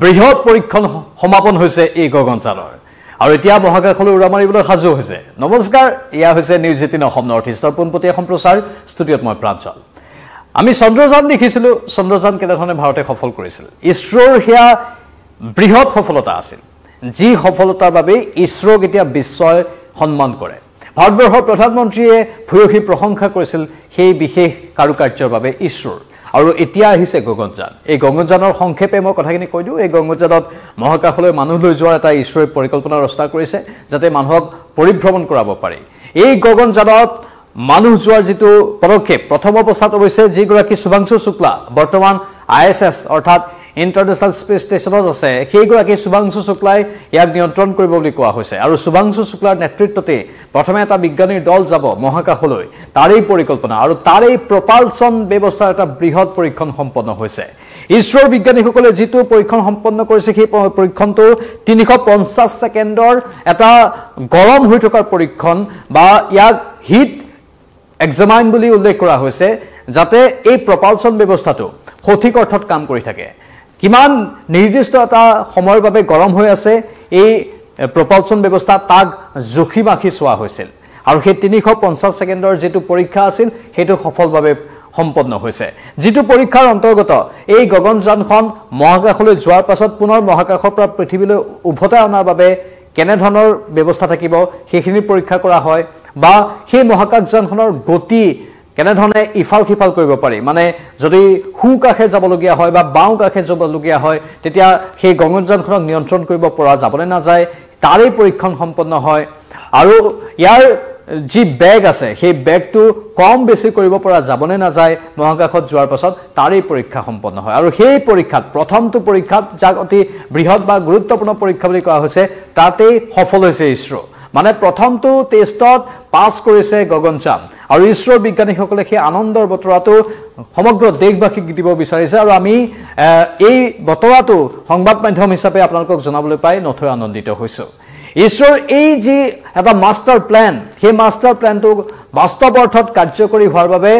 বৃহৎ পৰীক্ষণ সমাপন হৈছে এই গগনযানৰ আৰু এতিয়া মহাকাশলৈ উৰা মাৰিবলৈ সাজু হৈছে নমস্কাৰ ইয়া হৈছে নিউজ 18 অসম নৰ্থ ইষ্টৰ পোনপটীয়া সম্প্ৰচাৰ ষ্টুডিঅ'ত মই প্ৰাঞ্জল আমি চন্দ্ৰযান দেখিছিলো চন্দ্ৰযান কেনেধৰণে ভাৰতে সফল কৰিছিল ইছৰোৰ হিয়া বৃহৎ সফলতা আছিল যি সফলতাৰ বাবে ইছৰোক এতিয়া বিশ্বই সন্মান কৰে ভাৰতবৰ্ষৰ প্ৰধানমন্ত্ৰীয়ে ভূয়সী প্ৰশংসা কৰিছিল সেই বিশেষ কাৰুকাৰ্যৰ বাবে ইছৰোৰ আৰু এতিয়া আহিছে গগনযান এই গগনযানৰ সংক্ষেপে মই কথাখিনি কৈ দিওঁ এই গগনযানত মহাকাশলৈ মানুহ লৈ যোৱাৰ এটা ইছৰোৰ পৰিকল্পনা ৰচনা কৰিছে যাতে মানুহক পৰিভ্ৰমণ কৰাব পাৰে এই গগনযানত মানুহ যোৱাৰ যেটো পদক্ষেপ প্ৰথম অৱস্থাত অৱশ্যে যিগৰাকী শুভাংশু শুক্লা বৰ্তমান ISS অৰ্থাৎ ইন্টাৰনেশ্যনেল স্পেচ ষ্টেচনত আছে সেইগৰাকী শুভাংশু শুক্লাই ইয়াক নিয়ন্ত্ৰণ কৰিব বুলি কোৱা হৈছে আৰু শুভাংশু শুক্লাৰ নেতৃত্বতে প্ৰথমে এটা বিজ্ঞানীৰ দল যাব মহাকাশলৈ তাৰেই পৰিকল্পনা আৰু তাৰেই প্ৰপালচন ব্যৱস্থাৰ এটা বৃহৎ পৰীক্ষণ সম্পন্ন হৈছে ইছৰোৰ বিজ্ঞানীসকলে যেটো পৰীক্ষণ সম্পন্ন কৰিছে সেই পৰীক্ষণটো 350 ছেকেণ্ডৰ এটা গৰম হৈ থকাৰ পৰীক্ষণ বা ইয়াক হিট এক্সামাইন বুলি উল্লেখ কৰা হৈছে যাতে এই প্ৰপালচন ব্যৱস্থাটো সঠিক অৰ্থত কাম কৰি থাকে কিমান নিৰ্দিষ্ট এটা সময়ৰ বাবে গৰম হৈ আছে এই প্ৰপালচন ব্যৱস্থা তাক জুখি মাখি চোৱা হৈছিল আৰু সেই 350 ছেকেণ্ডৰ যেটো পৰীক্ষা আছিল হেতু সফলভাৱে সম্পন্ন হৈছে যেটো পৰীক্ষাৰ অন্তৰ্গত এই গগনযানখন মহাকাশলৈ যোৱাৰ পাছত পুনৰ মহাকাশৰ পৰা পৃথিৱীলৈ উভতাই অনাৰ বাবে কেনে ধৰণৰ ব্যৱস্থা থাকিব সেইখিনি পৰীক্ষা কৰা হয় বা সেই মহাকাশযানখনৰ গতি কেনে ধৰণে ইফাল খিফাল কৰিব পাৰি মানে যদি হু কাখে যাবলগীয়া হয় বা বাও কাখে যাবলগীয়া হয় তেতিয়া সেই গগনযানখনক নিয়ন্ত্ৰণ কৰিব পৰা যাবলৈ না যায় তাৰেই পৰীক্ষণ সম্পন্ন হয় আৰু ইয়াৰ যি বেগ আছে সেই বেগটো কম বেছি কৰিব পৰা যাবনে না যায় মহাকাশত যোৱাৰ পাছত তাৰেই পৰীক্ষা সম্পন্ন হয় আৰু সেই পৰীক্ষাত প্ৰথমটো পৰীক্ষাত যাক অতি বৃহৎ বা গুৰুত্বপূৰ্ণ পৰীক্ষা বুলি কোৱা হৈছে তাতেই সফল হৈছে ইছৰো মানে প্ৰথমটো টেষ্টত পাছ কৰিছে গগনযান আৰু ইছৰোৰ বিজ্ঞানীসকলে সেই আনন্দৰ বতৰাটো সমগ্ৰ দেশবাসীক দিব বিচাৰিছে আৰু আমি এই বতৰাটো সংবাদ মাধ্যম হিচাপে আপোনালোকক জনাবলৈ পাই নথৈ আনন্দিত হৈছো ইছৰোৰ এই যি এটা মাষ্টাৰ প্ল্যান সেই মাষ্টাৰ প্ল্যানটো বাস্তৱ অৰ্থত কাৰ্যকৰী হোৱাৰ বাবে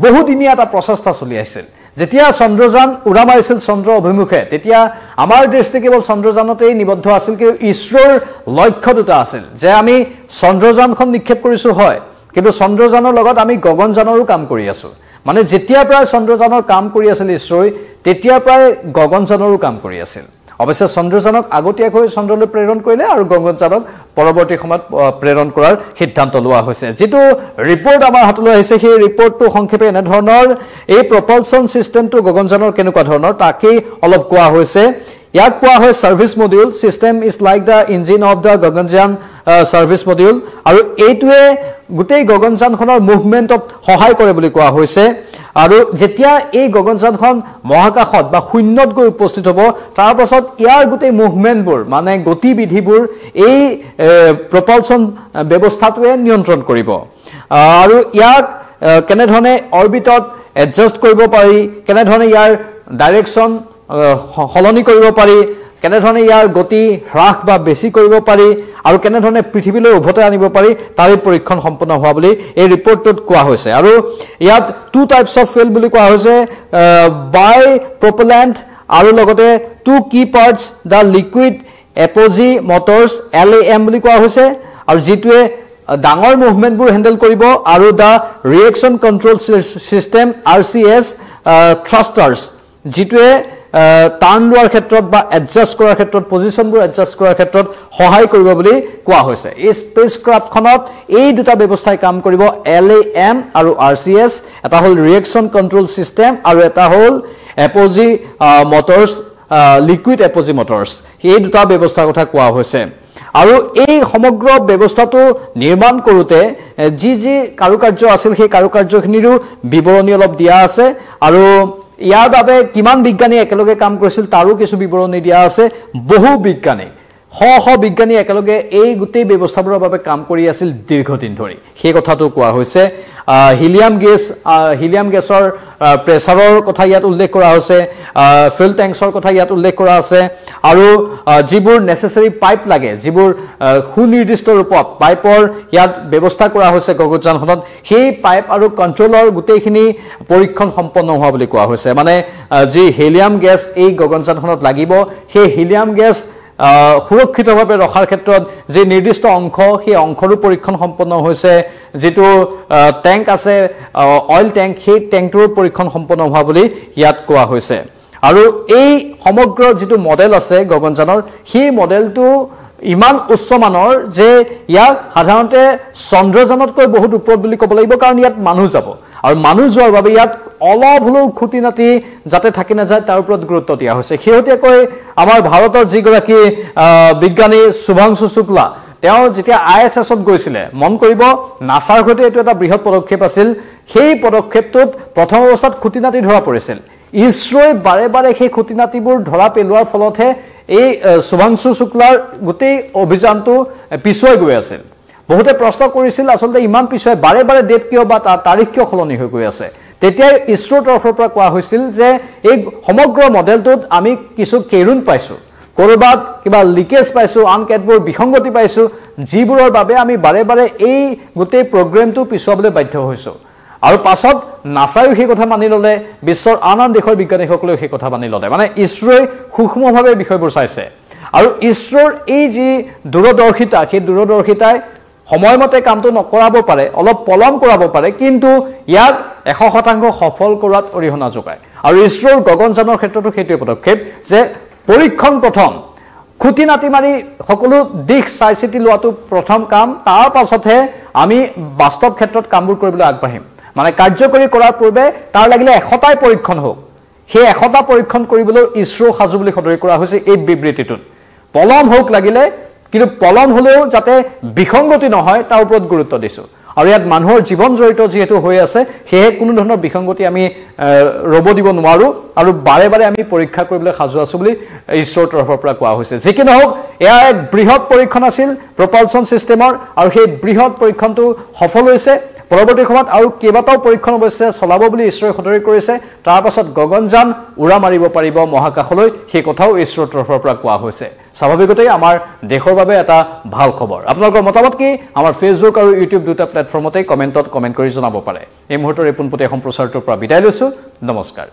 বহুদিনীয়া এটা প্ৰচেষ্টা চলি আছিল যেতিয়া চন্দ্ৰযান উৰা মাৰিছিল চন্দ্ৰ অভিমুখে তেতিয়া আমাৰ দৃষ্টি কেৱল চন্দ্ৰযানতেই নিবদ্ধ আছিল কিন্তু ইছৰোৰ লক্ষ্য দুটা আছিল যে আমি চন্দ্ৰযানখন নিক্ষেপ কৰিছো হয় কিন্তু চন্দ্ৰযানৰ লগত আমি গগনযানৰো কাম কৰি আছো মানে যেতিয়া প্ৰায় চন্দ্ৰযানৰ কাম কৰি আছিল ইছৰোই তেতিয়া প্ৰায় গগনযানৰো কাম কৰি আছিল অৱশ্যে চন্দ্ৰযানক আগতীয়াকৈ চন্দ্ৰলৈ প্ৰেৰণ কৰিলে আৰু গগনযানক পৰৱৰ্তী সময়ত প্ৰেৰণ কৰাৰ সিদ্ধান্ত লোৱা হৈছে যেটো ৰিপৰ্ট আমাৰ হাতলৈ আহিছে সেই ৰিপৰ্টটো সংক্ষেপে এনে ধৰণৰ এই প্ৰপালচন সিস্টেমটো গগনযানৰ কেনেকুৱা ধৰণৰ তাকেই অলপ কোৱা হৈছে ইয়াক কোৱা হয় service module system is like da engine of the Gaganyaan service module আৰু এইটোৱে গোটেই গগনযানখনৰ মুভমেন্টত সহায় কৰে বুলি কোৱা হৈছে আৰু যেতিয়া এই গগনযানখন মহাকাশত বা শূন্যত গৈ উপস্থিত হ'ব তাৰ পাছত ইয়াৰ গোটেই মুভমেন্টবোৰ মানে গতিবিধিবোৰ এই প্ৰপালচন ব্যৱস্থাটোৱে নিয়ন্ত্ৰণ কৰিব আৰু ইয়াক কেনে ধৰণে অৰবিটত এডজাস্ট কৰিব পাৰি কেনে ধৰণে ইয়াৰ ডাইৰেকচন হলনি কৰিব পাৰি কেনে ধৰণে ইয়াৰ গতি হ্ৰাস বা বেছি কৰিব পাৰি আৰু কেনে ধৰণে পৃথিৱীলৈ উভতাই আনিব পাৰি তাৰে পৰীক্ষণ সম্পন্ন হোৱা বুলি এই ৰিপৰ্টটোত কোৱা হৈছে আৰু ইয়াত টু টাইপস অফ ফুয়েল বুলি কোৱা হৈছে বাই প্ৰপেলেন্ট আৰু লগতে টু কি পাৰ্টস দা লিকুইড এপজি মটৰছ LAM বুলি কোৱা হৈছে আৰু যেটোৱে ডাঙৰ মুভমেন্টবোৰ হ্যান্ডেল কৰিব আৰু the reaction control system RCS thrusters যেটোৱে টাৰ্ন লোৱাৰ ক্ষেত্ৰত বা এডজাস্ট কৰাৰ ক্ষেত্ৰত পজিশনবোৰ এডজাস্ট কৰাৰ ক্ষেত্ৰত সহায় কৰিব বুলি কোৱা হৈছে এই স্পেচক্ৰাফ্টখনত এই দুটা ব্যৱস্থাই কাম কৰিব LAM আৰু RCS এটা হল ৰিএকচন কন্ট্ৰোল সিস্টেম আৰু এটা হল এপজি মটৰছ লিকুইড এপজি মটৰছ এই দুটা ব্যৱস্থাৰ কথা কোৱা হৈছে আৰু এই সমগ্ৰ ব্যৱস্থাটো নিৰ্মাণ কৰোতে যি কাৰুকাৰ্য আছিল সেই কাৰুকাৰ্যখিনিৰো বিৱৰণী অলপ দিয়া আছে আৰু ইয়াৰ বাবে কিমান বিজ্ঞানী একেলগে কাম কৰিছিল তাৰো কিছু বিৱৰণী দিয়া আছে বহু বিজ্ঞানী শ বিজ্ঞানী একেলগে এই গোটেই ব্যৱস্থাবোৰৰ বাবে কাম কৰি আছিল দীৰ্ঘদিন ধৰি সেই কথাটো কোৱা হৈছে হিলিয়াম গেছৰ প্ৰেছাৰৰ কথা ইয়াত উল্লেখ কৰা হৈছে ফুয়েল ট্যাঙ্কছৰ কথা ইয়াত উল্লেখ কৰা আছে আৰু যিবোৰ নেসেসাৰী পাইপ লাগে যিবোৰ সুনিৰ্দিষ্ট ৰূপত পাইপৰ ইয়াত ব্যৱস্থা কৰা হৈছে গগনযানখনত সেই পাইপ আৰু কন্ট্ৰোলৰ গোটেইখিনি পৰীক্ষণ সম্পন্ন হোৱা বুলি কোৱা হৈছে মানে যি হিলিয়াম গেছ এই গগনযানখনত লাগিব সেই হিলিয়াম গেছ সুৰক্ষিতভাৱে ৰখাৰ ক্ষেত্ৰত যে নিৰ্দিষ্ট অংশ সেই অংশৰো পৰীক্ষণ সম্পন্ন হৈছে যেটো ট্যাঙ্ক আছে অইল ট্যাঙ্ক সেই ট্যাঙ্কটোৰ পৰীক্ষণ সম্পন্ন হোৱা বুলি ইয়াত কোৱা হৈছে আৰু এই সমগ্ৰ যেটো মডেল আছে গগনযানৰ সেই মডেলটো ইমান উচ্চ মানৰ যে ইয়াক সাধাৰণতে চন্দ্ৰযানতকৈ বহুত ওপৰত বুলি ক'ব লাগিব কাৰণ ইয়াত মানুহ যাব আৰু মানুহ যোৱাৰ বাবে ইয়াত অলপ হলেও খুঁটিনাটি যাতে থাকি না যায় তাৰ ওপৰত গুৰুত্ব দিয়া হৈছে শেহতীয়াকৈ আমাৰ ভাৰতৰ যিগৰাকী বিজ্ঞানী শুভাংশু শুক্লা তেওঁ যেতিয়া ISSত গৈছিলে মন কৰিব নাসাৰ সৈতে এটো এটা বৃহৎ পদক্ষেপ আছিল সেই পদক্ষেপটোত প্ৰথম অৱস্থাত খুঁটিনাটি ধৰা পৰিছিল ইছৰোই বাৰে বাৰে সেই খুঁটিনাটিবোৰ ধৰা পেলোৱাৰ ফলতহে এই শুভাংশু শুক্লাৰ গোটেই অভিযানটো পিছুৱাই গৈ আছিল বহুতে প্ৰশ্ন কৰিছিল আসলে ইমান পিছুৱাই বাৰে বাৰে ডেট কিয় বা তাৰিখ কিয় খলনি হৈ গৈ আছে তেতিয়া ইছৰোৰ তৰফৰ পৰা কোৱা হৈছিল যে এই সমগ্ৰ মডেলটোত আমি কিছু কেৰুন পাইছো কৰবাত কিবা লিকেজ পাইছো আনকেটবোৰ বিসংগতি পাইছো যিবোৰৰ বাবে আমি বাৰে বাৰে এই গোটেই প্ৰগ্ৰামটো পিছুৱাবলৈ বাধ্য হৈছো আৰু পাছত নাসায়ো সেই কথা মানি ললে বিশ্বৰ আন দেশৰ বিজ্ঞানীসকলেও সেই কথা মানি ললে মানে ইছৰোই সূক্ষ্মভাৱে বিষয়বোৰ চাইছে আৰু ইছৰোৰ এই যি দূৰদৰ্শিতা সেই দূৰদৰ্শিতাই সময়মতে কামটো নকৰাব পাৰে অলপ পলম কৰাব পাৰে কিন্তু ইয়াক 100% সফল কৰাত অৰিহণা যোগায় আৰু ইছৰোৰ গগনযানৰ ক্ষেত্ৰতো সেইটো পদক্ষেপ যে পৰীক্ষণ প্ৰথম খুঁটিনাটি মাৰি সকলো দিশ চাই চিতি লোৱাটো প্ৰথম কাম তাৰ পাছতহে আমি বাস্তৱ ক্ষেত্ৰত কামবোৰ কৰিবলৈ আগবাঢ়িম মানে কাৰ্যকৰী কৰাৰ পূৰ্বে তাৰ লাগিলে 100টাই পৰীক্ষণ হোক সেই 100টা পৰীক্ষণ কৰিবলৈ ইছৰো সাজু বুলি সদৰি কৰা হৈছে এই বিবৃতিটোত পলম হোক লাগিলে কিন্তু পলম হলেও যাতে বিসংগতি নহয় তাৰ ওপৰত গুৰুত্ব দিছো আৰু ইয়াত মানুহৰ জীৱন জড়িত যেহেতু হৈ আছে সেয়ে কোনো ধৰণৰ বিসংগতি আমি ৰব দিব নোৱাৰো আৰু বাৰে বাৰে আমি পৰীক্ষা কৰিবলৈ সাজু আছো বুলি ইছৰোৰ তৰফৰ পৰা কোৱা হৈছে যে কি নহওক এয়া এক বৃহৎ পৰীক্ষণ আছিল প্ৰপালচন সিস্টেমৰ আৰু সেই বৃহৎ পৰীক্ষণটো সফল হৈছে পৰৱৰ্তী সময়ত আৰু কেইবাটাও পৰীক্ষণ অৱশ্যে চলাব বুলি ইছৰোই সদৰি কৰিছে তাৰ পাছত গগনযান উৰা মাৰিব পাৰিব মহাকাশলৈ সেই কথাও ইছৰোৰ তৰফৰ পৰা কোৱা হৈছে স্বাভাৱিকতেই আমাৰ দেশৰ বাবে এটা ভাল খবৰ আপোনালোকৰ মতামত কি আমাৰ ফেসবুক আৰু ইউটিউব দুটা প্লেটফৰ্মতে কমেন্টত কমেন্ট কৰি জনাব পাৰে এই মুহূৰ্তৰ এই পোনপটীয়া সম্প্ৰচাৰটোৰ পৰা বিদায় লৈছো নমস্কাৰ